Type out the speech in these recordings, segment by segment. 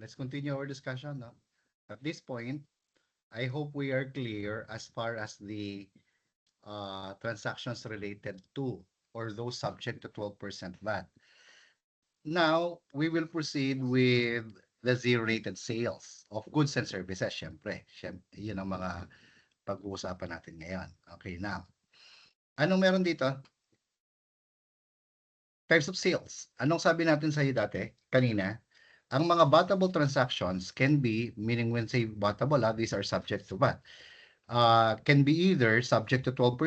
let's continue our discussion. No? At this point, I hope we are clear as far as the transactions related to or those subject to 12% VAT. Now, we will proceed with the zero-rated sales of goods and services, syempre. Yun ang mga pag-uusapan natin ngayon. Okay, now. Anong meron dito? Types of sales. Anong sabi natin sa iyo dati, kanina? Ang mga buttable transactions can be, meaning when say buttable, these are subject to VAT. Can be either subject to 12%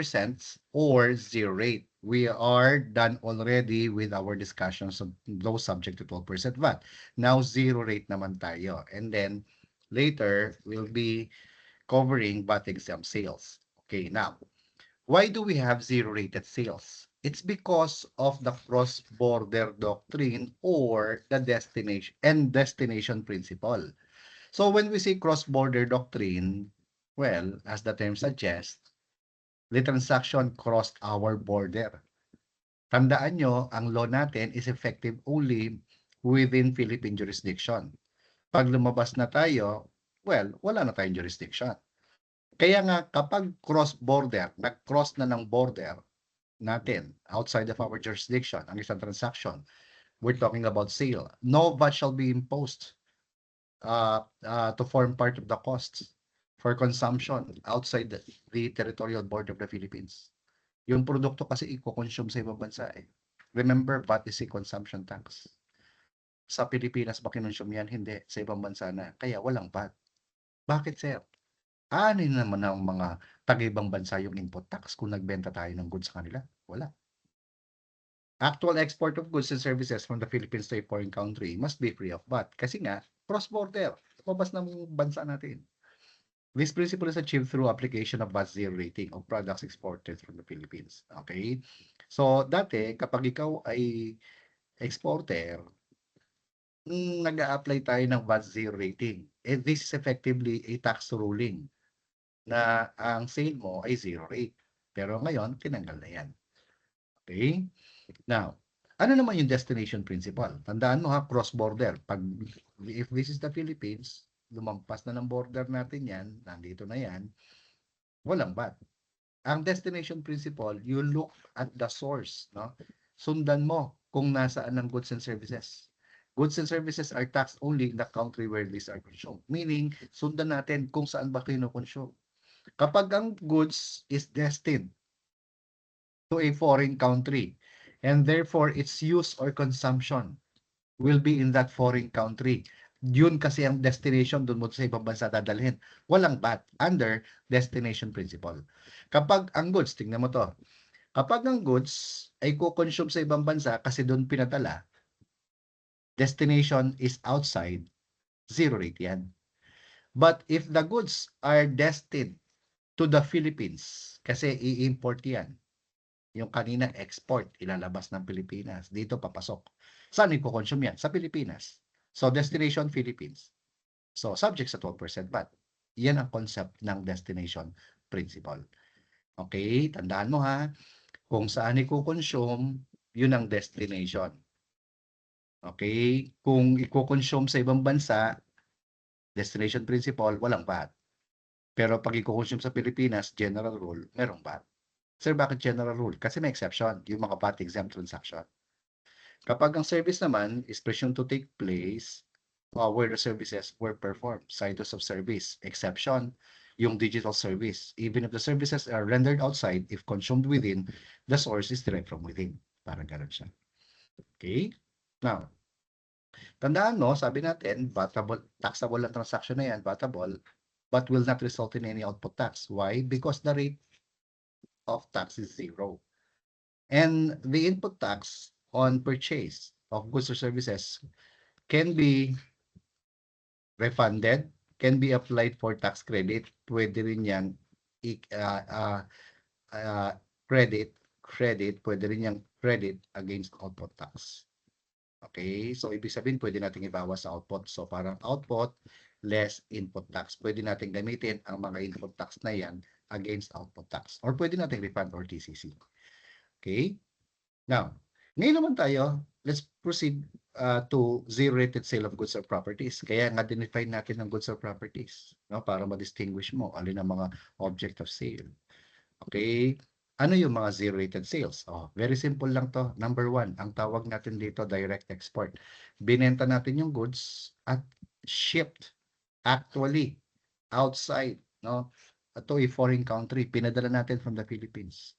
or zero rate. We are done already with our discussions of those subject to 12% VAT. Now, zero rate naman tayo. And then, later, we'll be covering VAT exempt sales. Okay, now, why do we have zero-rated sales? It's because of the cross-border doctrine or the destination principle. So when we say cross-border doctrine, well, as the term suggests, the transaction crossed our border. Tandaan nyo, ang law natin is effective only within Philippine jurisdiction. Pag lumabas na tayo, well, wala na tayong jurisdiction. Kaya nga kapag cross-border, nag-cross na ng border natin outside of our jurisdiction, ang isang transaction, we're talking about sale. No VAT shall be imposed to form part of the costs for consumption outside the territorial border of the Philippines. Yung produkto kasi i-consume sa ibang bansa eh. Remember, VAT is a consumption tax. Sa Pilipinas ba kinonsume yan? Hindi. Sa ibang bansa na. Kaya walang VAT. Bakit, sir? Aanin naman ng mga taga-ibang bansa yung input tax kung nagbenta tayo ng goods sa kanila? Wala. Actual export of goods and services from the Philippines to a foreign country must be free of VAT. Kasi nga, cross-border. Lumabas ng bansa natin. This principle is achieved through application of VAT zero rating of products exported from the Philippines. Okay? So, dati, kapag ikaw ay exporter, nag-a-apply tayo ng VAT zero rating. And this is effectively a tax ruling na ang sale mo ay zero rate. Pero ngayon, tinanggal na yan. Okay? Now, ano naman yung destination principle? Tandaan mo ha, cross-border. If this is the Philippines, lumampas na ng border natin yan, nandito na yan, walang VAT. Ang destination principle, you look at the source. No? Sundan mo kung nasaan ang goods and services. Goods and services are taxed only in the country where these are consumed. Meaning, sundan natin kung saan ba kino-consume. Kapag ang goods is destined to a foreign country and therefore its use or consumption will be in that foreign country. Yun kasi ang destination, doon mo sa ibang bansa dadalhin. Walang VAT under destination principle. Kapag ang goods, tingnan mo to, kapag ang goods ay kukonsume sa ibang bansa kasi doon pinadala, destination is outside, zero rate yan. But if the goods are destined to the Philippines, kasi i-import yan, yung kanina export, ilalabas ng Pilipinas. Dito papasok. Saan i-consume yan? Sa Pilipinas. So, destination Philippines. So, subject sa 12% VAT. Yan ang concept ng destination principle. Okay? Tandaan mo ha, kung saan i-consume, yun ang destination. Okay? Kung i-consume sa ibang bansa, destination principle, walang VAT. Pero pag i-consume sa Pilipinas, general rule, merong VAT. Sir, bakit general rule? Kasi may exception, yung mga VAT exempt transaction. Kapag ang service naman is presumed to take place where the services were performed, situs of service, exception, yung digital service. Even if the services are rendered outside, if consumed within, the source is derived from within. Parang ganun siya. Okay? Now, tandaan mo, sabi natin, taxable ang transaction na yan, vatable, but will not result in any output tax. Why? Because the rate of tax is zero. And the input tax on purchase of goods or services can be refunded, can be applied for tax credit. Pwede rin yan credit, pwede rin yung credit against output tax. Okay, so ibig sabihin pwede natin ibawas sa output. So parang output less input tax. Pwede natin gamitin ang mga input tax na yan against output tax. Or pwede natin refund or TCC. Okay? Now, ngayon naman tayo, let's proceed to zero-rated sale of goods or properties. Kaya nga dinefine natin ang goods or properties, no? Para ma-distinguish mo alin ang mga object of sale. Okay? Ano yung mga zero-rated sales? Oh, very simple lang to. Number one, ang tawag natin dito direct export. Binenta natin yung goods at shipped actually outside, no? To a foreign country. Pinadala natin from the Philippines.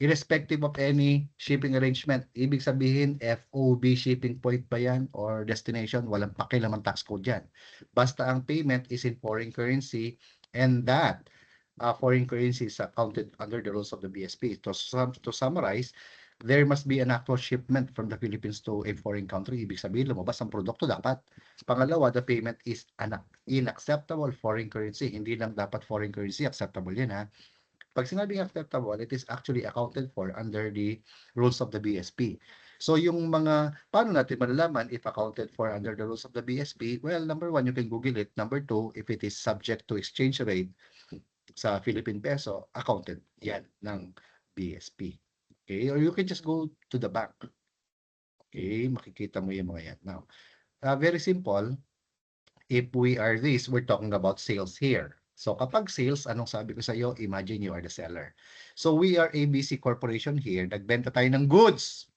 Irrespective of any shipping arrangement, ibig sabihin FOB shipping point ba yan or destination, walang pakialam ang tax code yan. Basta ang payment is in foreign currency and that foreign currency is accounted under the rules of the BSP. To summarize, there must be an actual shipment from the Philippines to a foreign country. Ibig sabihin, lumabas ang produkto dapat. Pangalawa, the payment is in acceptable foreign currency. Hindi lang dapat foreign currency, acceptable yan ha. Pag sinabing acceptable, it is actually accounted for under the rules of the BSP. So yung mga, paano natin malalaman if accounted for under the rules of the BSP? Well, number one, you can Google it. Number two, if it is subject to exchange rate sa Philippine peso, accounted yan ng BSP. Okay? Or you can just go to the bank. Okay? Makikita mo yung mga yan. Now, very simple. If we are this, we're talking about sales here. So kapag sales, anong sabi ko sa iyo? Imagine you are the seller. So we are ABC Corporation here. Nagbenta tayo ng goods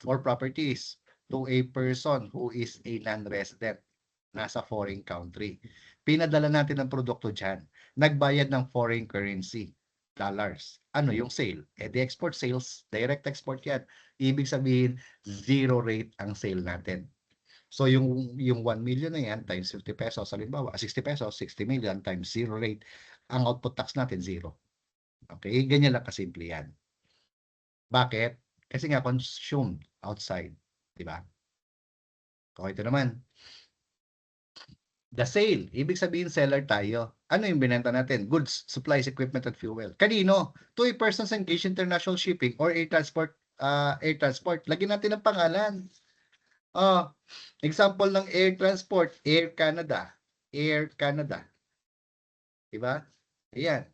or properties to a person who is a non-resident, nasa foreign country. Pinadala natin ang produkto dyan. Nagbayad ng foreign currency, dollars. Ano yung sale? The export sales, direct export yan. Ibig sabihin, zero rate ang sale natin. So yung 1 million na yan times 50 pesos, halimbawa 60 pesos, 60 million times zero rate, ang output tax natin zero. Okay? Ganyan lang kasimple yan. Bakit? Kasi nga consumed outside. Diba? Okay, ito naman. The sale. Ibig sabihin seller tayo. Ano yung binenta natin? Goods, supplies, equipment, and fuel. Kanino? To a persons engaged in international shipping or air transport. Lagyan natin ang pangalan. Example ng air transport, Air Canada. Air Canada. Diba? Ayan.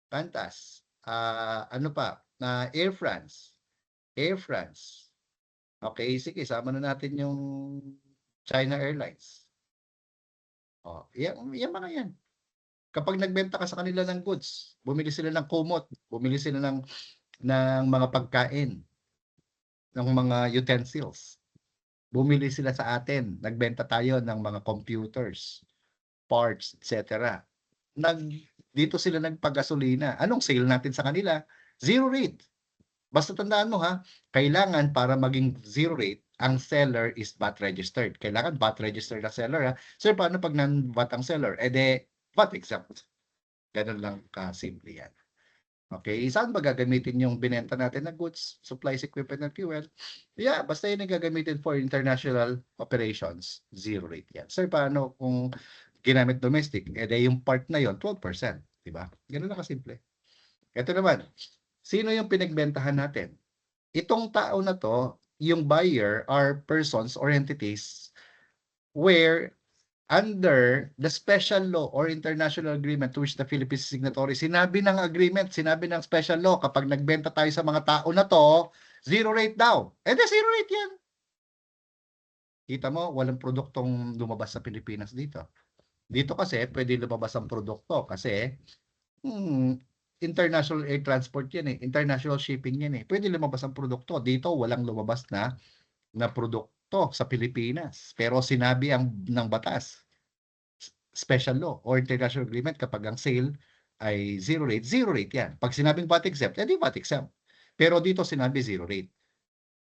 Qantas. Ano pa? Air France. Air France. Okay, sige, sama na natin yung China Airlines. Yan mga yan. Kapag nagbenta ka sa kanila ng goods, bumili sila ng kumot, bumili sila ng mga pagkain, ng mga utensils. Bumili sila sa atin, nagbenta tayo ng mga computers, parts, etc. Dito sila nagpagasolina. Anong sale natin sa kanila? Zero rate. Basta tandaan mo ha, kailangan para maging zero rate, ang seller is VAT registered. Kailangan VAT registered na seller ha. Sir, paano pag non-VAT ang seller? VAT exempt. Ganun lang ka-simple yan. Okay, saan ba gagamitin yung binenta natin na goods, supplies, equipment, and fuel? Yeah, basta yun yung gagamitin for international operations, zero rate yan. Sir, paano kung ginamit domestic? Yung part na yon 12%. Diba? Ganun lang kasimple. Ito naman, sino yung pinagbentahan natin? Itong tao na to, yung buyer are persons or entities where under the special law or international agreement to which the Philippines is signatory, sinabi ng agreement, sinabi ng special law, kapag nagbenta tayo sa mga tao na to, zero rate daw. Zero rate yan. Kita mo, walang produktong lumabas sa Pilipinas dito. Dito kasi, pwede lumabas ang produkto kasi international air transport yan eh. International shipping yan eh. Pwede lumabas ang produkto. Dito, walang lumabas na produkto sa Pilipinas. Pero sinabi ng batas, special law or international agreement, kapag ang sale ay zero rate yan. Pag sinabing VAT exempt, edi VAT exempt. Pero dito sinabi zero rate.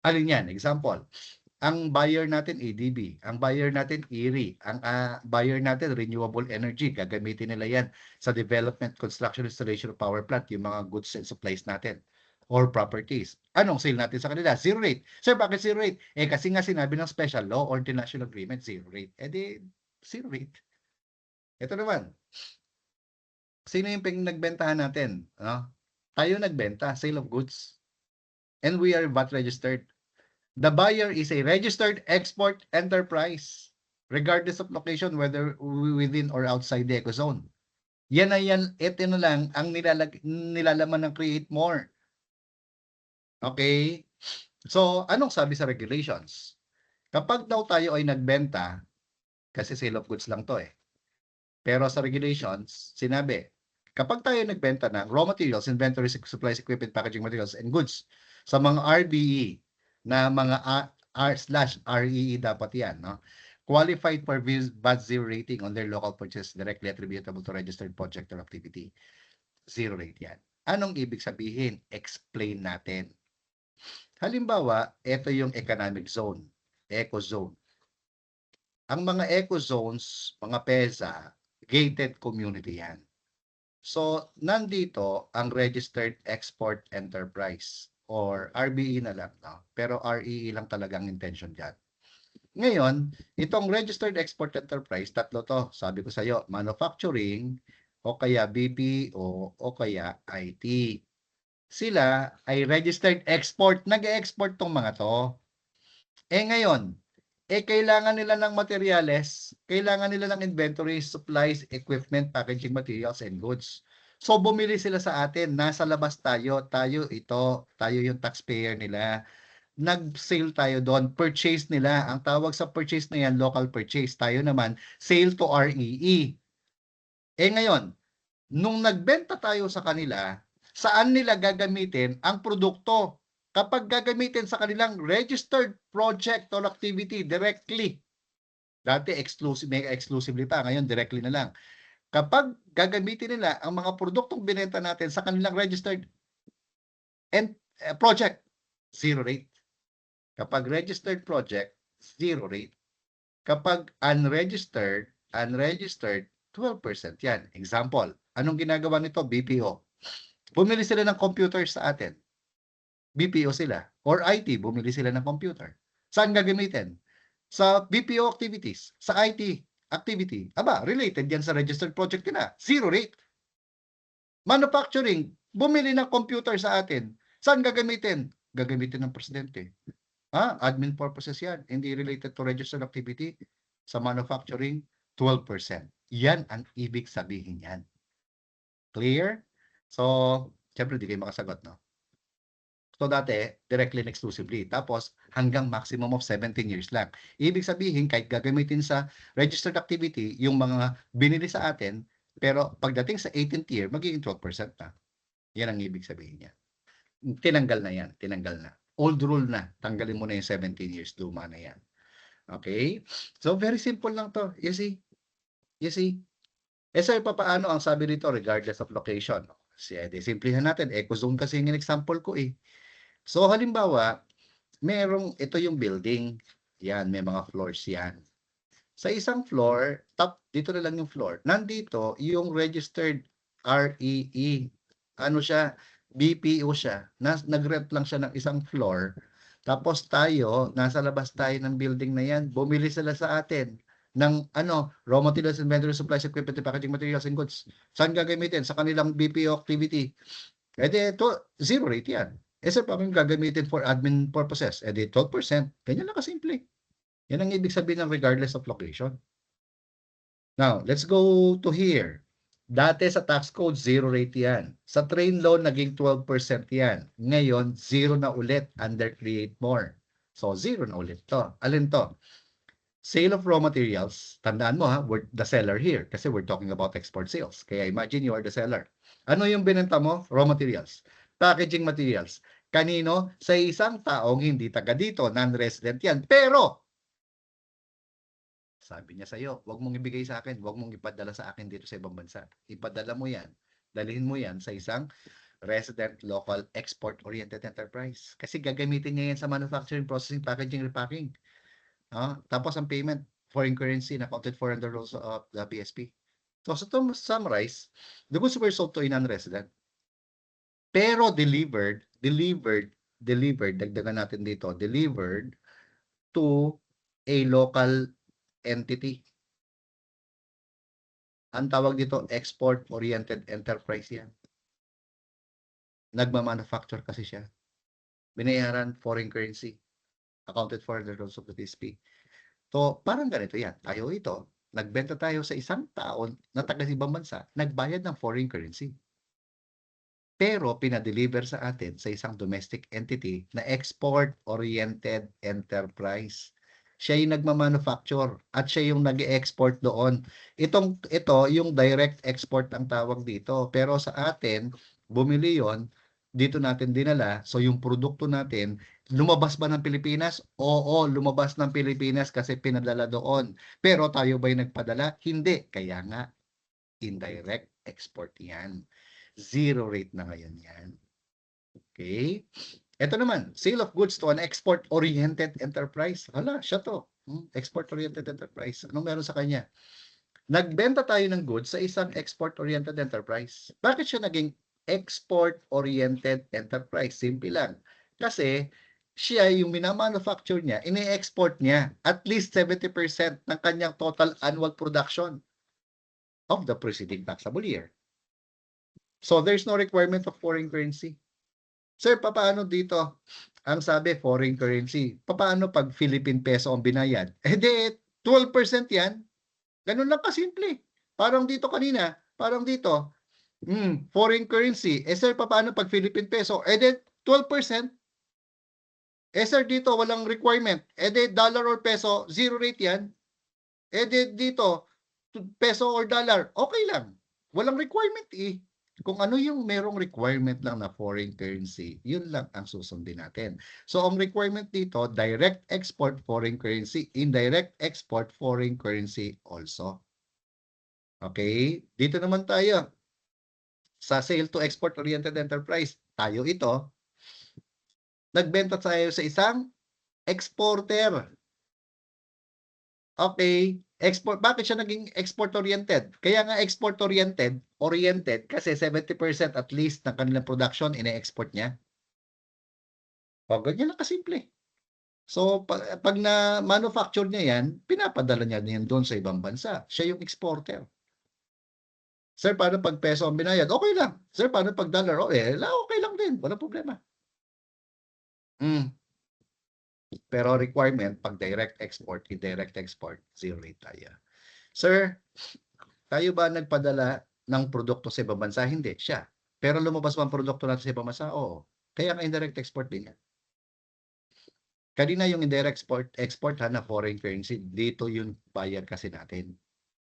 Alin yan? Example, ang buyer natin ADB, ang buyer natin ERI, ang buyer natin renewable energy, gagamitin nila yan sa development, construction, installation of power plant, yung mga goods and supplies natin or properties. Anong sale natin sa kanila? Zero rate. Sir, bakit zero rate? Kasi nga sinabi ng special law or international agreement, zero rate. Edi, zero rate. Ito naman. Sino yung nagbentahan natin? Tayo nagbenta, sale of goods. And we are VAT registered. The buyer is a registered export enterprise, regardless of location, whether within or outside the ecozone. Yan na yan, ito na lang ang nilalaman ng create more. Okay? So, anong sabi sa regulations? Kapag daw tayo ay nagbenta, kasi sale of goods lang 'to, eh. Pero sa regulations, sinabi, kapag tayo nagbenta ng raw materials, inventory, supplies, equipment, packaging materials, and goods sa mga RBE na mga R/REE dapat yan, no? Qualified for BAT zero rating on their local purchase directly attributable to registered project or activity. Zero rate yan. Anong ibig sabihin? Explain natin. Halimbawa, ito yung economic zone, eco zone. Ang mga eco zones, mga PEZA, gated community yan. So, nandito ang Registered Export Enterprise or RBE na lang, no? Pero REE lang talaga ang intention diyan. Ngayon, itong Registered Export Enterprise, tatlo to, sabi ko sa iyo, manufacturing o kaya BPO o kaya IT. Sila ay registered export, nag-e-export tong mga to. Ngayon, kailangan nila ng materyales, kailangan nila ng inventory, supplies, equipment, packaging materials, and goods. So, bumili sila sa atin, nasa labas tayo, tayo yung taxpayer nila. Nag-sale tayo doon, purchase nila. Ang tawag sa purchase na yan, local purchase. Tayo naman, sale to REE. Ngayon, nung nagbenta tayo sa kanila, saan nila gagamitin ang produkto? Kapag gagamitin sa kanilang registered project or activity directly, dati exclusive, may exclusively pa, ngayon directly na lang. Kapag gagamitin nila ang mga produktong binenta natin sa kanilang registered and project, zero rate. Kapag registered project, zero rate. Kapag unregistered, 12% yan. Example, anong ginagawa nito? BPO. Bumili sila ng computer sa atin. BPO sila. Or IT, bumili sila ng computer. Saan gagamitin? Sa BPO activities, sa IT activity. Aba, related yan sa registered project nila. Zero rate. Manufacturing, bumili ng computer sa atin. Saan gagamitin? Gagamitin ng presidente. Admin purposes yan. Hindi related to registered activity. Sa manufacturing, 12%. Yan ang ibig sabihin yan. Clear? So, syempre di kayo makasagot, no? So, dati, directly and exclusively. Tapos, hanggang maximum of 17 years lang. Ibig sabihin, kahit gagamitin sa registered activity, yung mga binili sa atin, pero pagdating sa 18th year, magiging 12% na. Yan ang ibig sabihin niya. Tinanggal na yan. Tinanggal na. Old rule na. Tanggalin mo na yung 17 years. Luma na yan. Okay? So, very simple lang to. You see? You see? Sir, papaano ang sabi dito regardless of location? Simplihan natin. Ecozone kasi yung example ko eh. So, halimbawa, ito yung building. Yan, may mga floors yan. Sa isang floor, dito na lang yung floor. Nandito, yung registered REE. Ano siya? BPO siya. Nag-rent lang siya ng isang floor. Tapos tayo, nasa labas tayo ng building na yan. Bumili sila sa atin ng raw materials, inventory, supplies, equipment, packaging materials, and goods. Saan gagamitin? Sa kanilang BPO activity. Ito, zero rate yan. Sir, paano gagamitin for admin purposes? 12%. Ganyan lang kasimple. Yan ang ibig sabihin ng regardless of location. Now, let's go to here. Dati sa tax code, zero rate yan. Sa train loan, naging 12% yan. Ngayon, zero na ulit under create more. So, zero na ulit to. Alin to? Sale of raw materials. Tandaan mo ha, we're the seller here kasi we're talking about export sales. Kaya imagine you are the seller. Ano yung binenta mo? Raw materials. Packaging materials. Kanino? Sa isang taong hindi taga dito, non-resident yan. Pero, sabi niya sa'yo, huwag mong ibigay sa akin, huwag mong ipadala sa akin dito sa ibang bansa. Ipadala mo yan, dalhin mo yan sa isang resident local export-oriented enterprise. Kasi gagamitin niya yan sa manufacturing, processing, packaging, repacking. Tapos ang payment, foreign currency, accounted for under rules of the PSP. So, to summarize, the goods were sold to a non-resident. Pero delivered, dagdagan natin dito, delivered to a local entity. Ang tawag dito, export-oriented enterprise yan. Nagma-manufacture kasi siya. Binayaran foreign currency. Accounted for under rules of the PSP. So, parang ganito yan. Tayo ito, nagbenta tayo sa isang tao na taga ibang bansa, nagbayad ng foreign currency. pero pina-deliver sa atin sa isang domestic entity na export-oriented enterprise. Siya yung nagma-manufacture at siya yung nag-e-export doon. Ito yung direct export ang tawag dito. Pero sa atin, bumili yon, dito natin dinala. So yung produkto natin, lumabas ba ng Pilipinas? Oo, lumabas ng Pilipinas kasi pinadala doon. Pero tayo ba'y nagpadala? Hindi. Kaya nga, indirect export yan. Zero rate na ngayon yan. Okay? Ito naman, sale of goods to an export-oriented enterprise. Hala, siya to. Export-oriented enterprise. Anong meron sa kanya? Nagbenta tayo ng goods sa isang export-oriented enterprise. Bakit siya naging export-oriented enterprise? Simple lang. Kasi siya yung minamanufacture niya, ini-export niya at least 70% ng kanyang total annual production of the preceding taxable year. So there's no requirement of foreign currency. Sir, papaano dito? Ang sabi, foreign currency. Papaano pag Philippine peso ang binayad? Eh di, 12% yan. Ganun lang kasimple. Parang dito kanina, parang dito, foreign currency. Eh sir, papaano pag Philippine peso? Eh di, 12%. Eh sir, dito walang requirement. Eh di, dollar or peso, zero rate yan. Eh di, dito, peso or dollar, okay lang. Walang requirement eh. Kung ano yung merong requirement lang na foreign currency, yun lang ang susundin natin. So, ang requirement dito, direct export foreign currency, indirect export foreign currency also. Okay? Dito naman tayo sa sale to export-oriented enterprise. Tayo ito, nagbenta tayo sa isang exporter. Okay, export. Bakit siya naging export-oriented? Kaya nga oriented kasi 70% at least ng kanilang production ine-export niya. O, ganyan lang kasimple. So, pag na-manufacture niya yan, pinapadala niya yan doon sa ibang bansa. Siya yung exporter. Sir, paano pag peso ang binayad? Okay lang. Sir, paano pag dollar? Okay lang din. Walang problema. Pero requirement, pag direct export, indirect export, zero rate tayo. Sir, tayo ba nagpadala ng produkto sa ibang bansa? Hindi, siya. Pero lumabas ba ang produkto natin sa ibang bansa? Oo. Kaya nga indirect export din yan. Kanina yung indirect export na foreign currency, dito yung bayar kasi natin.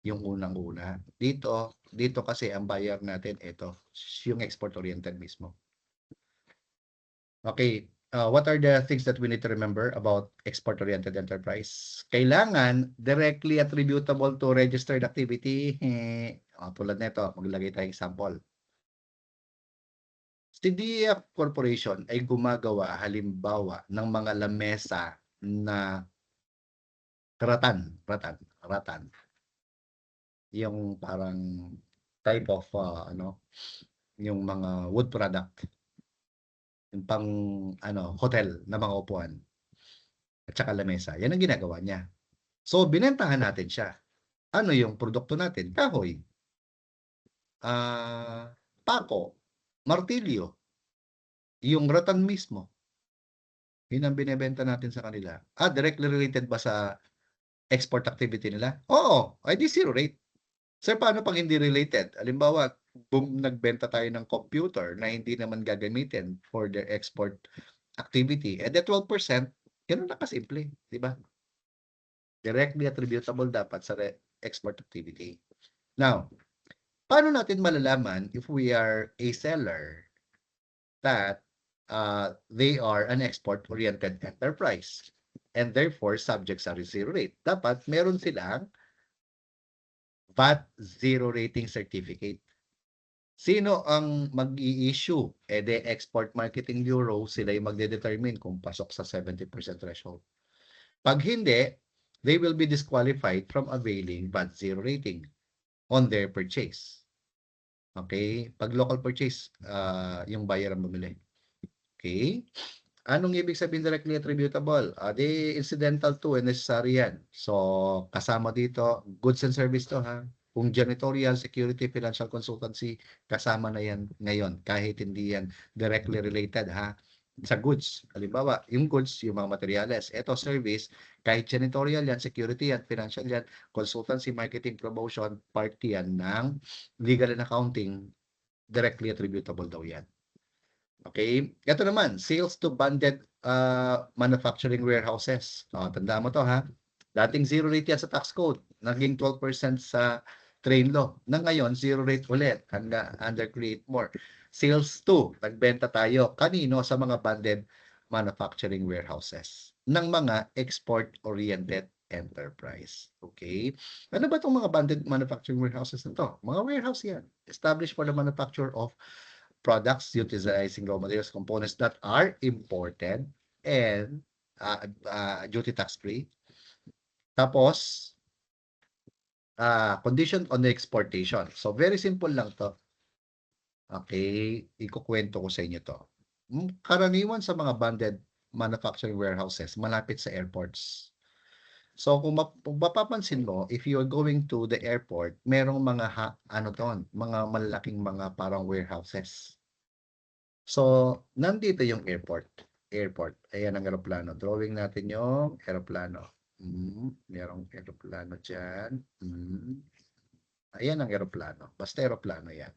Yung unang-una. Dito kasi ang bayar natin, ito, yung export-oriented mismo. Okay, what are the things that we need to remember about export-oriented enterprise? Kailangan directly attributable to registered activity. Tulad nito, maglagay tayong example. Si DF Corporation ay gumagawa halimbawa ng mga lamesa na ratan. Yung parang type of yung mga wood product. Yung pang hotel na mga upuan. At saka lamesa. Yan ang ginagawa niya. So binentahan natin siya. Ano yung produkto natin? Kahoy. Pako, martilyo, yung ratan mismo. Yun ang binebenta natin sa kanila. Directly related ba sa export activity nila? Oo, ay di zero rate. Sir, paano pag hindi related? Halimbawa, nagbenta tayo ng computer na hindi naman gagamitin for their export activity. Eh, the 12%, ganun na kasimple, di ba? Directly attributable dapat sa export activity. Now, paano natin malalaman if we are a seller that they are an export-oriented enterprise and therefore subject sa zero rate? Dapat meron silang VAT zero rating certificate. Sino ang mag-i-issue? The Export Marketing Bureau, sila yung magde-determine kung pasok sa 70% threshold. Pag hindi, they will be disqualified from availing VAT zero rating on their purchase. Okay? Pag local purchase, yung buyer ang bumili. Okay? Anong ibig sabihin directly attributable? Di incidental to and necessary yan. So, kasama dito, goods and service to ha. Kung janitorial, security, financial consultancy, kasama na yan ngayon. Kahit hindi yan directly related ha. Sa goods. Halimbawa, yung goods, yung mga materyales. Ito, service, kahit janitorial yan, security yan, financial yan, consultancy, marketing, promotion, part yan ng legal and accounting directly attributable daw yan. Okay? Ito naman, sales to banded manufacturing warehouses. Tandaan mo to ha. Dating zero rate yan sa tax code. Naging 12% sa train law. Na ngayon, zero rate ulit under create more. Sales to, nagbenta tayo. Kanino? Sa mga banded manufacturing warehouses ng mga export-oriented enterprise. Okay? Ano ba itong mga banded manufacturing warehouses na to? Mga warehouse yan. Established for the manufacture of products utilizing raw materials components that are imported and duty tax free. Tapos, condition on the exportation. So, very simple lang to. Okay, ikukwento ko sa inyo to. Karaniwan sa mga banded manufacturing warehouses, malapit sa airports. So, kung mapapansin mo, if you are going to the airport, merong mga mga malaking mga parang warehouses. So, nandito yung airport. Ayan ang eroplano. Drawing natin yung eroplano. Merong eroplano dyan. Ayan ang eroplano. Basta eroplano yan.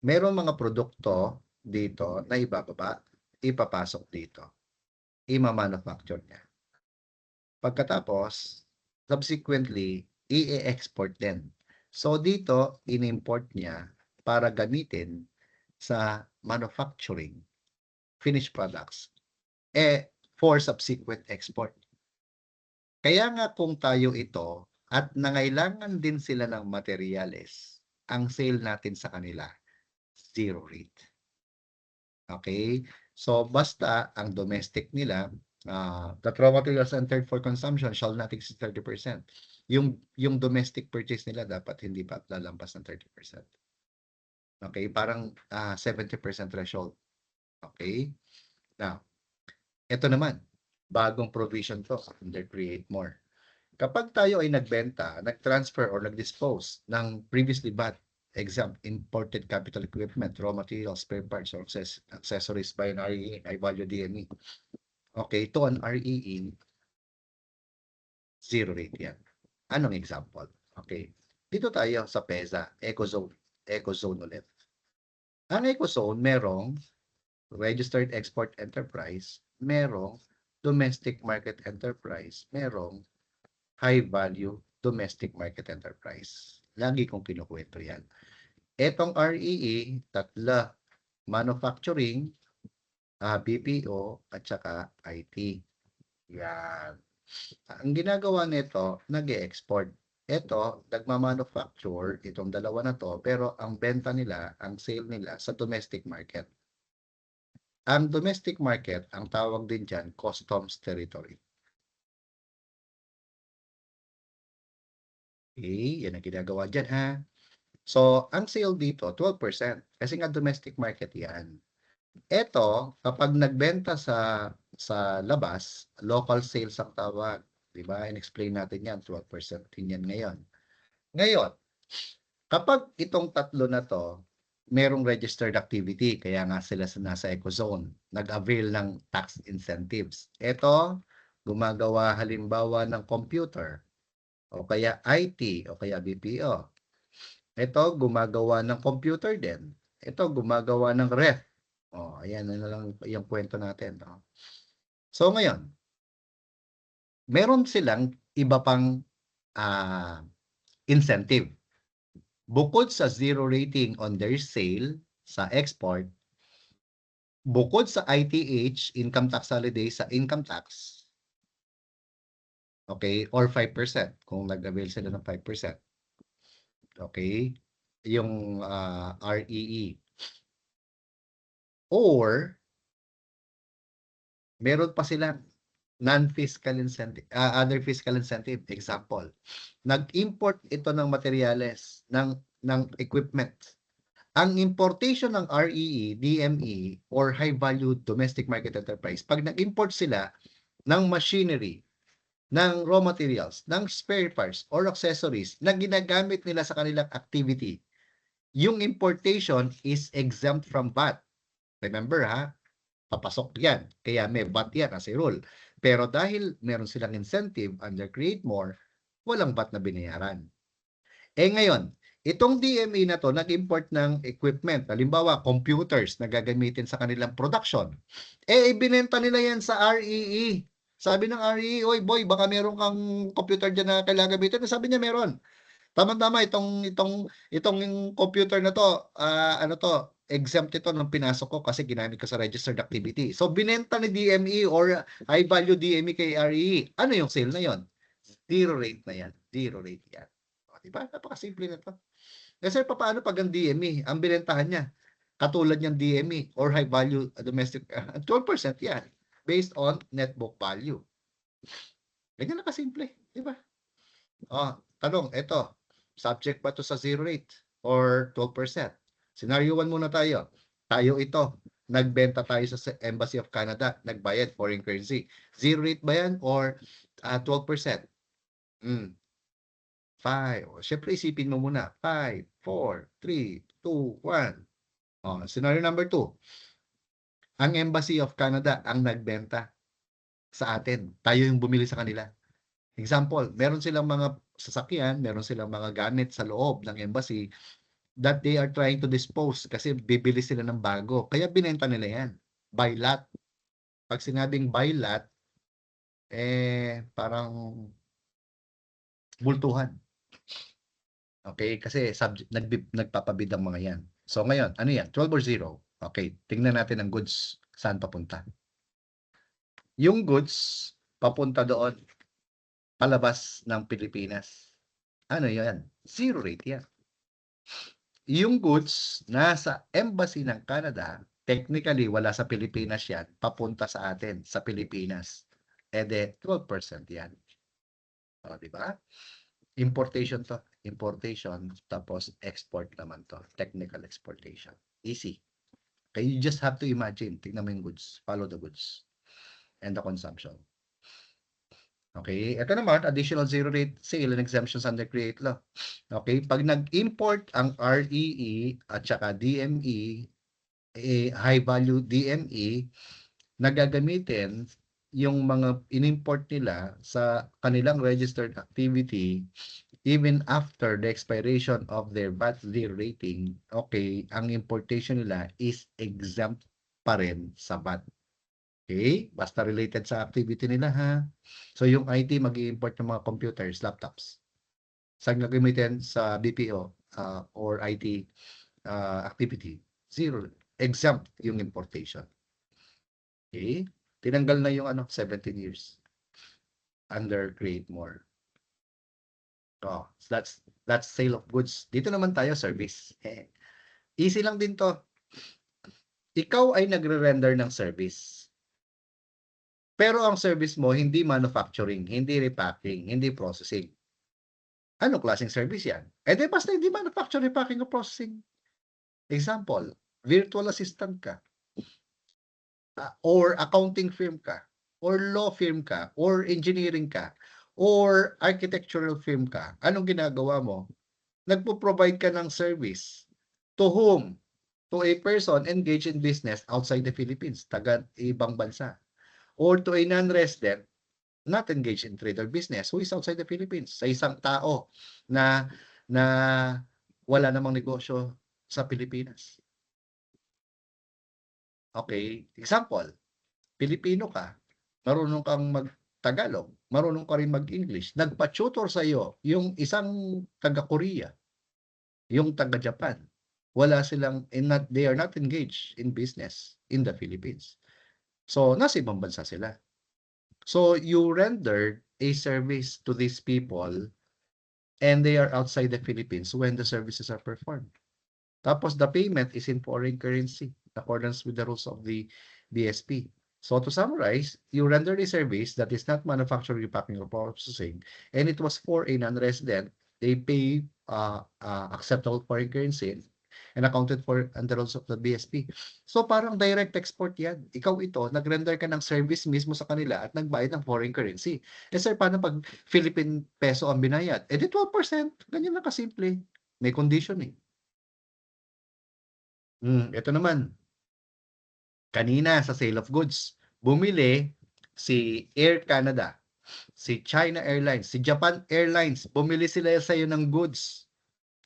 Merong mga produkto dito na ibababa, ipapasok dito. Ima-manufacture niya. Pagkatapos, subsequently, i-export din. So, dito, in-import niya para gamitin sa manufacturing finished products for subsequent export. Kaya nga kung tayo ito at nangailangan din sila ng materyales, ang sale natin sa kanila, zero rate. Okay? So, basta ang domestic nila, the raw materials entered for consumption shall not exceed 30%. Yung domestic purchase nila dapat hindi pa lalampas ng 30%. Okay? Parang 70% threshold. Okay? Now, ito naman, bagong provision to under Create More. Kapag tayo ay nagbenta, nag-transfer or nag-dispose ng previously bought imported capital equipment, raw materials, spare parts, or accessories by an REE, high value DME. Okay, to an REE, zero rate yan. Anong example? Okay, dito tayo sa PEZA, EcoZone ulit. Ang EcoZone, merong registered export enterprise, merong domestic market enterprise, merong high value domestic market enterprise. Lagi kong kinukwento yan. Etong REE, tatla, manufacturing, BPO, at saka IT. Yan. Ang ginagawa nito, nag-e-export. Ito, nagmamanufacture, itong dalawa na to, pero ang benta nila, ang sale nila sa domestic market. Ang domestic market, ang tawag din dyan, customs territory. Okay, yan ang ginagawa dyan ha. So, ang sale dito, 12%. Kasi nga domestic market yan. Ito, kapag nagbenta sa labas, local sales ang tawag. Diba? In-explain natin yan, 12% din yan ngayon. Ngayon, kapag itong tatlo na to, merong registered activity, kaya nga sila nasa EcoZone, nag-avail ng tax incentives. Ito, gumagawa halimbawa ng computer, o kaya IT, o kaya BPO. Ito, gumagawa ng computer din. Ito, gumagawa ng ref. Ayan na lang yung kwento natin. So, ngayon, meron silang iba pang incentive. Bukod sa zero rating on their sale sa export, bukod sa ITH, income tax holiday sa income tax, okay, or 5%, kung nag-avail sila ng 5%. Okay? Yung REE. Or, meron pa silang non-fiscal incentive, other fiscal incentive. Example, nag-import ito ng materyales, ng equipment. Ang importation ng REE, DME, or high value domestic market enterprise, pag nag-import sila ng machinery, ng raw materials, ng spare parts, or accessories na ginagamit nila sa kanilang activity, yung importation is exempt from VAT. Remember ha, papasok yan. Kaya may VAT yan as a rule. Pero dahil meron silang incentive under Create More, walang VAT na binayaran. Ngayon, Itong DME na 'to nag-import ng equipment, halimbawa computers na gagamitin sa kanilang production. Ibinenta nila 'yan sa REE. Sabi ng REE, "Oy boy, baka meron kang computer diyan na kailangan gamitin." Sabi niya meron. Tamang-tama itong computer na 'to, ano 'to, exempt ito nung pinasok ko kasi ginamit ko sa registered activity. So binenta ni DME or high value DME kay REE. Ano yung sale na 'yon? Zero rate na 'yan, zero rate 'yan. O, 'di ba napakasimple nito. Kasi papaano 'pag ang DME, ang binentahan niya, katulad niyang DME or high value domestic, 12% 'yan, based on net book value. Ganyan na kasimple, 'di ba? Tanong, eto, subject ba 'to sa zero rate or 12%? Scenario 1 muna tayo. Tayo ito, nagbenta tayo sa Embassy of Canada, nagbayad foreign currency. Zero rate ba 'yan or 12%? 5. Siyempre isipin mo muna. 5, 4, 3, 2, 1. Scenario number 2. Ang Embassy of Canada ang nagbenta sa atin. Tayo yung bumili sa kanila. Example, meron silang mga sasakyan, meron silang mga gamit sa loob ng embassy that they are trying to dispose kasi bibili sila ng bago. Kaya binenta nila yan. By lot. Pag sinabing by lot, parang bultuhan. Okay? Kasi nagpapabid ang mga yan. So ngayon, ano yan? 12 or 0? Okay, tingnan natin ang goods saan papunta. Yung goods papunta doon, palabas ng Pilipinas. Ano yan? Zero rate yan. Yung goods nasa Embassy ng Canada, technically wala sa Pilipinas yan, papunta sa atin, sa Pilipinas. 12% yan. Di ba? Importation to. Importation, tapos export naman to. Technical exportation. Easy. Okay, you just have to imagine. Tingnan mo yung goods. Follow the goods. And the consumption. Okay, ito naman, additional zero rate sale and exemptions under Create Law. Okay, pag nag-import ang REE at saka DME, high value DME, nagagamitin yung mga in-import nila sa kanilang registered activity even after the expiration of their VAT zero rating, okay, ang importation nila is exempt pa rin sa VAT. Okay? Basta related sa activity nila ha. So yung IT mag-i-import ng mga computers, laptops. Saan gagamitin? Sa BPO or IT activity. Zero. Exempt yung importation. Okay? Tinanggal na yung 17 years under Create More. That's sale of goods. Dito naman tayo, service. Easy lang din to. Ikaw ay nagre-render ng service. Pero ang service mo, hindi manufacturing, hindi repacking, hindi processing. Anong klaseng service yan? Di basta hindi manufacturing, repacking, o processing. Example, virtual assistant ka. Or accounting firm ka. Or law firm ka. Or engineering ka. Or architectural firm ka. Anong ginagawa mo? Nagpo-provide ka ng service. To whom? To a person engaged in business outside the Philippines, taga ibang bansa. Or to a non-resident not engaged in trade or business who is outside the Philippines. Sa isang tao na wala namang negosyo sa Pilipinas. Okay, example, Pilipino ka, marunong kang mag-Tagalog, marunong ka rin mag-English, nagpa-tutor sa iyo yung isang taga-Korea, yung taga-Japan. They are not engaged in business in the Philippines. So, nasa ibang bansa sila. So, you rendered a service to these people and they are outside the Philippines when the services are performed. Tapos, the payment is in foreign currency in accordance with the rules of the BSP. So, to summarize, you rendered a service that is not manufacturing, repacking, or processing, and it was for a non-resident. They pay acceptable foreign currency and accounted for under rules of the BSP. So parang direct export yan. Ikaw ito, nag-render ka ng service mismo sa kanila at nagbayad ng foreign currency. Sir, paano pag Philippine peso ang binayad? Di 12%. Ganyan na kasimple. May condition eh. Ito naman. Kanina sa sale of goods, bumili si Air Canada, si China Airlines, si Japan Airlines, bumili sila sa iyo ng goods.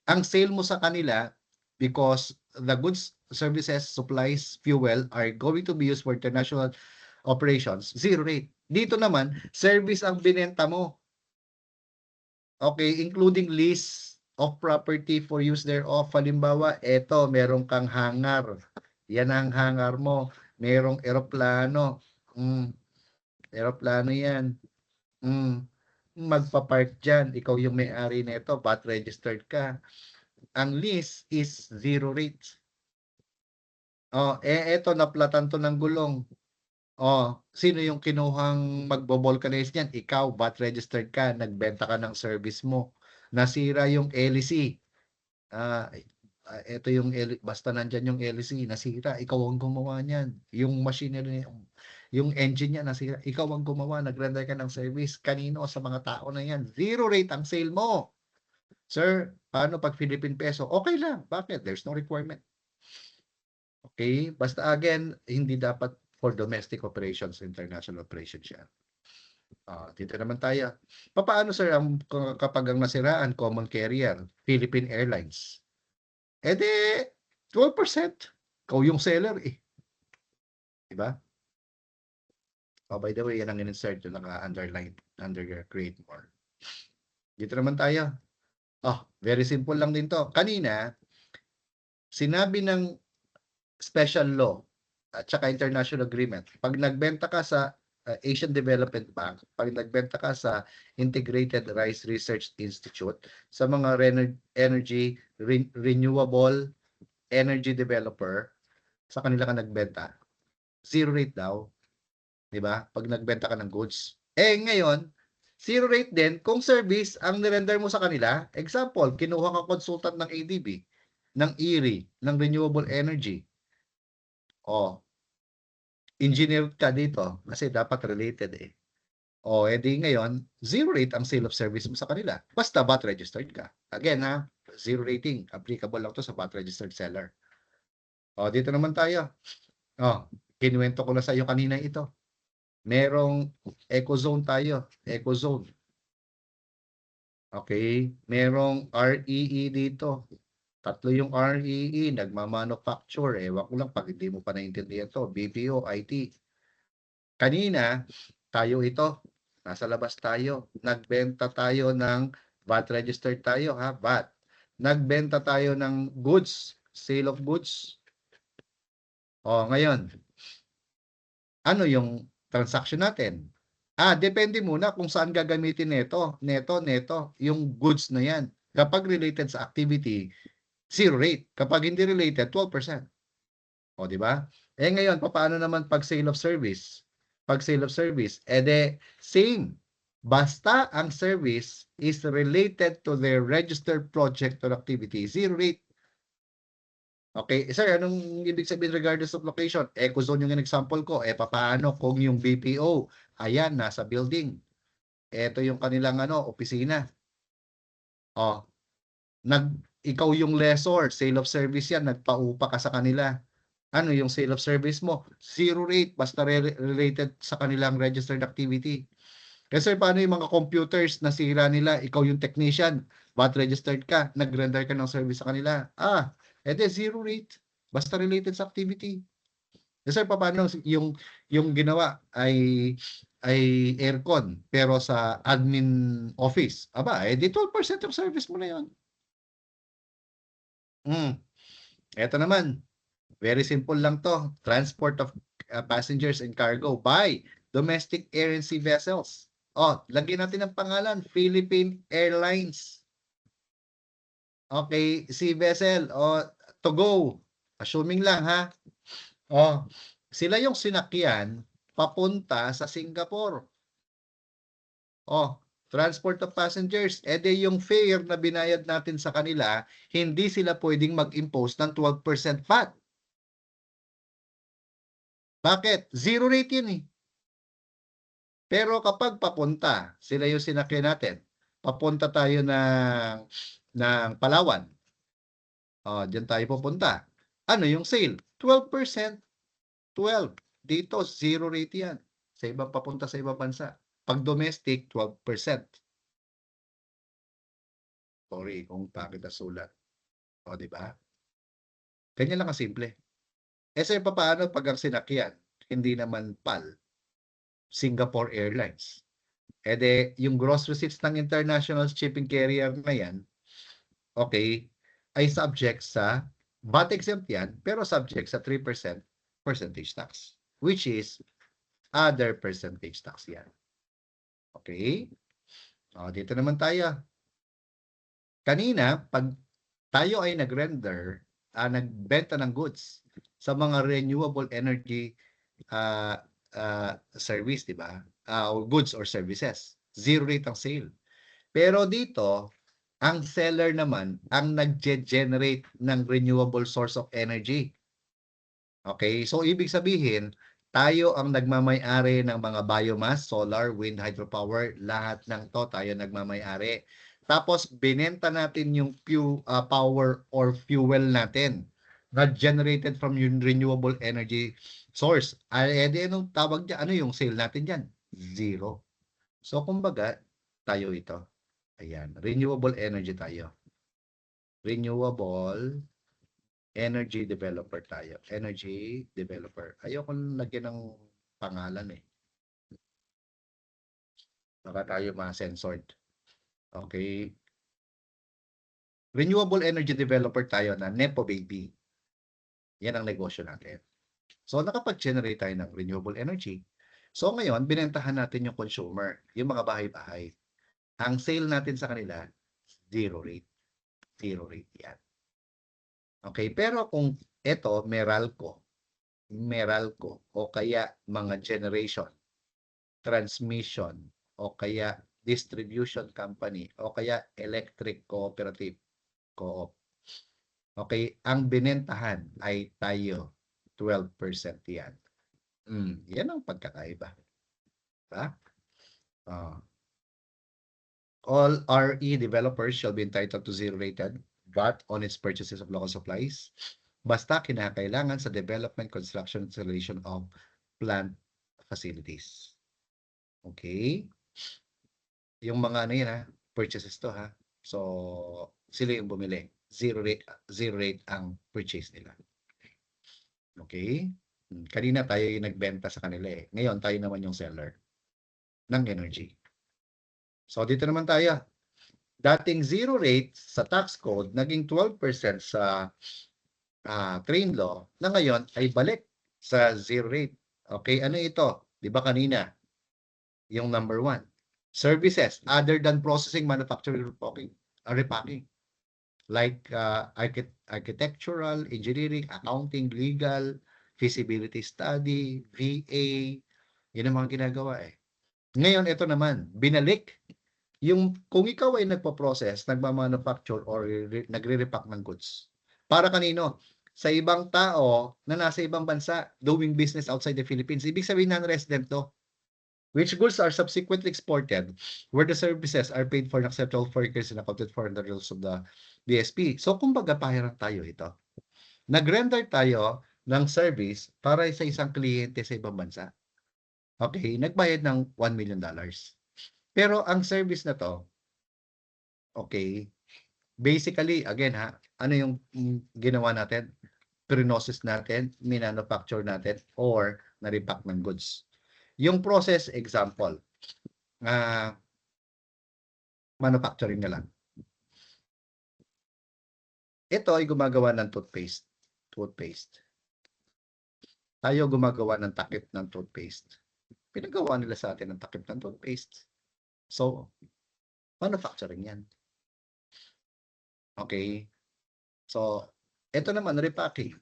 ang sale mo sa kanila because the goods, services, supplies, fuel are going to be used for international operations, zero rate. Dito naman, service ang binenta mo. Okay, including lease of property for use thereof. Halimbawa, eto, meron kang hangar. Yan ang hangar mo. Merong eroplano. Eroplano yan. Magpa-park dyan. Ikaw yung may-ari nito. VAT registered ka. Ang lease is zero rate. Eto, naplatan to ng gulong. Sino yung kinuhang magbo-vulcanize niyan? Ikaw, VAT registered ka, nagbenta ka ng service mo. Nasira yung LEC. Ito yung basta nandyan yung LEC, nasira, ikaw ang gumawa niyan. Yung machinery, yung engine niya nasira, ikaw ang gumawa, nag-render ka ng service. Kanino? Sa mga tao na yan. Zero rate ang sale mo. Sir, paano pag Philippine peso? Okay lang. Bakit? There's no requirement. Okay? Basta again, hindi dapat for domestic operations, international operations yan. Dito naman tayo. Paano sir kapag ang nasiraan, common carrier, Philippine Airlines? Di 12%. Ikaw yung seller eh. Diba? By the way, yan ang in-insert yung naka-underline, create more. Dito naman tayo. Very simple lang din to. Kanina, sinabi ng special law at saka international agreement, pag nagbenta ka sa Asian Development Bank, pag nagbenta ka sa Integrated Rice Research Institute, sa mga renewable energy developer, sa kanila ka nagbenta, zero rate daw. Diba? Pag nagbenta ka ng goods. Ngayon, zero rate din kung service ang nirender mo sa kanila. Example, kinuha ka consultant ng ADB, ng ERI, ng renewable energy. Engineer ka dito kasi dapat related eh. Edi ngayon, zero rate ang sale of service mo sa kanila. Basta VAT registered ka. Again zero rating. Applicable lang to sa VAT registered seller. Dito naman tayo. Kinuwento ko na sa iyo kanina ito. Merong ecozone tayo. Ecozone. Okay? Merong REE dito. Tatlo yung REE, nagmamanufacture. Ewan ko lang pag hindi mo pa naintindihan to. BPO, IT. Kanina, tayo ito. Nasa labas tayo. Nagbenta tayo ng VAT registered tayo VAT. Nagbenta tayo ng goods, sale of goods. Ngayon, ano yung transaction natin? Depende muna kung saan gagamitin neto, yung goods na yan. Kapag related sa activity, zero rate. Kapag hindi related, 12%. Di ba? Ngayon, paano naman pag sale of service? Pag sale of service, same. Basta ang service is related to their registered project or activity, zero rate. Okay, sir, anong ibig sabihin regardless of location? Ecozone yung example ko. Paano kung yung BPO, ayan, nasa building. Ito yung kanilang opisina. Ikaw yung lessor, sale of service yan, nagpaupa ka sa kanila. Ano yung sale of service mo? Zero rate, basta related sa kanilang registered activity. Kasi paano yung mga computers na sira nila, ikaw yung technician, VAT registered ka, nag-render ka ng service sa kanila. Zero rate, basta related sa activity. Kasi paano yung ginawa ay aircon, pero sa admin office, 12% of service mo na yun. Ito naman, very simple lang to. Transport of passengers and cargo by domestic air and sea vessels. Lagyan natin ng pangalan, Philippine Airlines. Okay, sea vessel, to go. Assuming lang ha. Sila yung sinakyan papunta sa Singapore. Transport of passengers, yung fare na binayad natin sa kanila, hindi sila pwedeng mag-impose ng 12% VAT. Bakit? Zero rate yun eh. Pero kapag papunta, sila yung sinakyan natin, papunta tayo ng Palawan. Diyan tayo pupunta. Ano yung sale? 12%. 12. Dito, zero rate yan. Sa ibang papunta sa ibang bansa. Pag domestic, 12%. Sorry kung bakit nasulat. O, 'di ba? Ganyan lang kasimple. Eh, papaano 'pag ang sinakyan hindi naman PAL, Singapore Airlines? Eh, yung gross receipts ng international shipping carrier na 'yan, okay, ay subject sa VAT exempt 'yan, pero subject sa 3% percentage tax, which is other percentage tax 'yan. Okay? O, dito naman tayo. Kanina 'pag tayo ay nag-render, nagbenta ng goods sa mga renewable energy, service, 'di ba? Or goods or services, zero rate ang sale. Pero dito, ang seller naman ang nagge-generate ng renewable source of energy. Okay? So, ibig sabihin, tayo ang nagmamay-ari ng mga biomass, solar, wind, hydropower, lahat ng 'to tayo nagmamay-ari. Tapos binenta natin yung power or fuel natin na generated from yung renewable energy source. Eh, di anong tawag diyan? Ano yung sale natin diyan? Zero. So, kumbaga, tayo ito. Ayan, renewable energy tayo. Renewable energy developer tayo. Energy developer. Ayokong lagyan ng pangalan eh. Baka tayo ma-censored. Okay. Renewable energy developer tayo na Nepo Baby. Yan ang negosyo natin. So, nakapag-generate tayo ng renewable energy. So, ngayon, binentahan natin yung consumer, yung mga bahay-bahay. Ang sale natin sa kanila, zero rate. Zero rate yan. Okay, pero kung ito, Meralco, o kaya mga generation, transmission, o kaya distribution company, o kaya electric cooperative, co-op. Okay, ang binentahan ay tayo, 12% yan. Yan ang pagkakaiba. Diba? Uh, all RE developers shall be entitled to zero-rated VAT on its purchases of local supplies basta kinakailangan sa development, construction, installation of plant facilities. Okay? Yung mga ano yan purchases to ha. So, sila yung bumili. Zero rate ang purchase nila. Okay? Kanina tayo yung nagbenta sa kanila eh. Ngayon, tayo naman yung seller ng energy. So, dito naman tayo. Dating zero rate sa tax code, naging 12% sa train law, na ngayon ay balik sa zero rate. Okay, ano ito? Di ba kanina? Yung number 1. Services other than processing, manufacturing, repacking. Like architectural, engineering, accounting, legal, feasibility study, VA, yun ang mga ginagawa eh. Ngayon, ito naman, binalik yung kung ikaw ay nagpo-process, nagma-manufacture or nagre-repack ng goods. Para kanino? Sa ibang tao na nasa ibang bansa doing business outside the Philippines. Ibig sabihin non-resident to. Which goods are subsequently exported where the services are paid for and acceptable for workers and accounted for in the rules of the BSP. So, kumbaga, parang tayo ito. Nag-render tayo ng service para sa isang kliyente sa ibang bansa. Okay, nagbayad ng $1 million. Pero ang service na to, okay, basically, again ha, ano yung ginawa natin? Prinosis natin, minanufacture natin, or na-repack ng goods. Yung process, example, manufacturing na lang. Ito ay gumagawa ng toothpaste. Tayo gumagawa ng takip ng toothpaste. Pinagawa nila sa atin ng takip ng toothpaste. So, manufacturing yan. Okay? So, ito naman, repacking.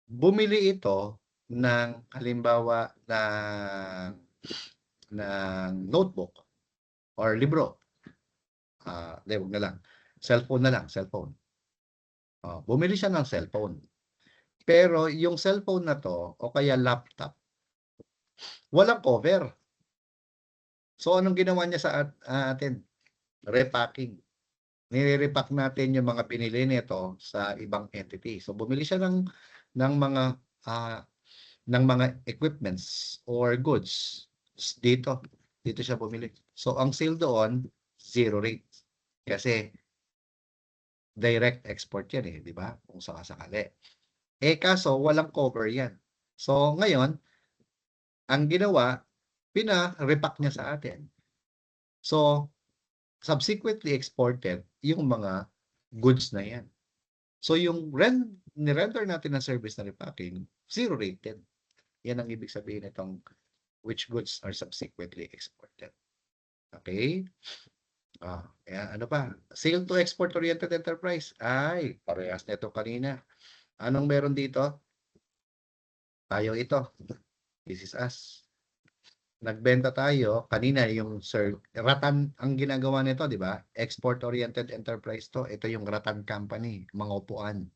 Bumili ito ng, halimbawa, ng notebook or libro. Huwag na lang. Cellphone na lang, cellphone. Bumili siya ng cellphone. Pero yung cellphone na to, o kaya laptop, walang cover. So, anong ginawa niya sa atin? Repacking. Nire-repack natin yung mga pinili nito sa ibang entity. So, bumili siya ng mga equipments or goods dito siya bumili. So, ang sale doon, zero rate. Kasi direct export yan eh, di ba? Kung sakasakali. Eh kaso, walang cover yan. So, ngayon, ang ginawa, pina-repack niya sa atin. So, subsequently exported yung mga goods na yan. So, yung ni-render natin na service na repacking, zero rated. Yan ang ibig sabihin nitong which goods are subsequently exported. Okay? Ano pa? Sale to export-oriented enterprise. Ay, parehas nito kanina. Anong meron dito? Tayo ito. This is us. Nagbenta tayo. Kanina yung Ratan ang ginagawa nito, di ba? Export-oriented enterprise to. Ito yung Ratan Company, mga upuan.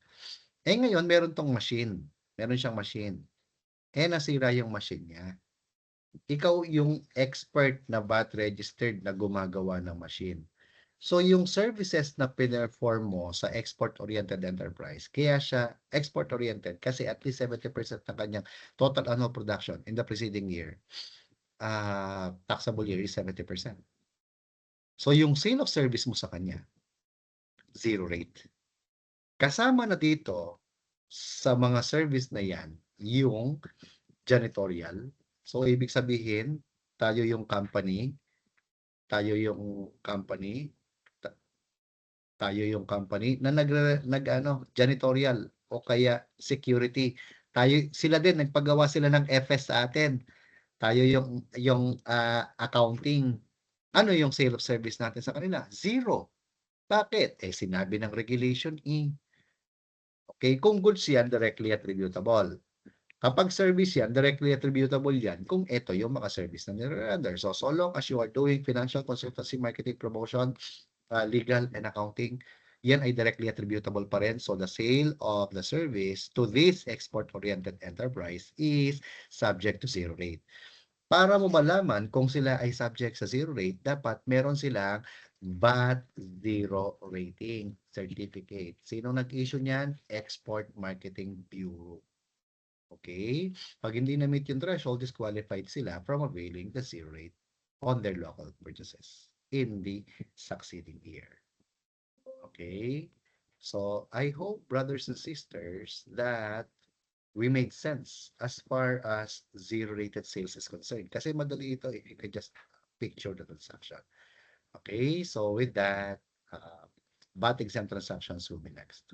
Eh ngayon, meron tong machine. Meron siyang machine. Eh nasira yung machine niya. Ikaw yung expert na VAT registered na gumagawa ng machine. So, yung services na pinerform mo sa export-oriented enterprise, kaya siya export-oriented kasi at least 70% ng kanyang total annual production in the preceding year, taxable year is 70%. So, yung sale of service mo sa kanya, zero rate. Kasama na dito sa mga service na yan, yung janitorial. So, ibig sabihin, tayo yung company, tayo yung company, tayo yung company na janitorial o kaya security. Sila din nagpagawa sila ng FS sa atin. Tayo yung accounting. Ano yung sale of service natin sa kanila? Zero. Bakit? Eh sinabi ng regulation E. Okay, kung goods yan, directly attributable. Kapag service yan, directly attributable yan kung ito yung mga service na nire-render. So long as you are doing financial consultancy, marketing, promotion, legal, and accounting, yan ay directly attributable pa rin. So the sale of the service to this export-oriented enterprise is subject to zero rate. Para mo malaman kung sila ay subject sa zero rate, dapat meron silang VAT zero rating certificate. Sino nag-issue niyan? Export Marketing Bureau. Okay? Pag hindi na-meet yung threshold, disqualified sila from availing the zero rate on their local purchases in the succeeding year. Okay? So, I hope, brothers and sisters, that we made sense as far as zero-rated sales is concerned. Kasi madali ito if you can just picture the transaction. Okay? So, with that, VAT exempt transactions will be next.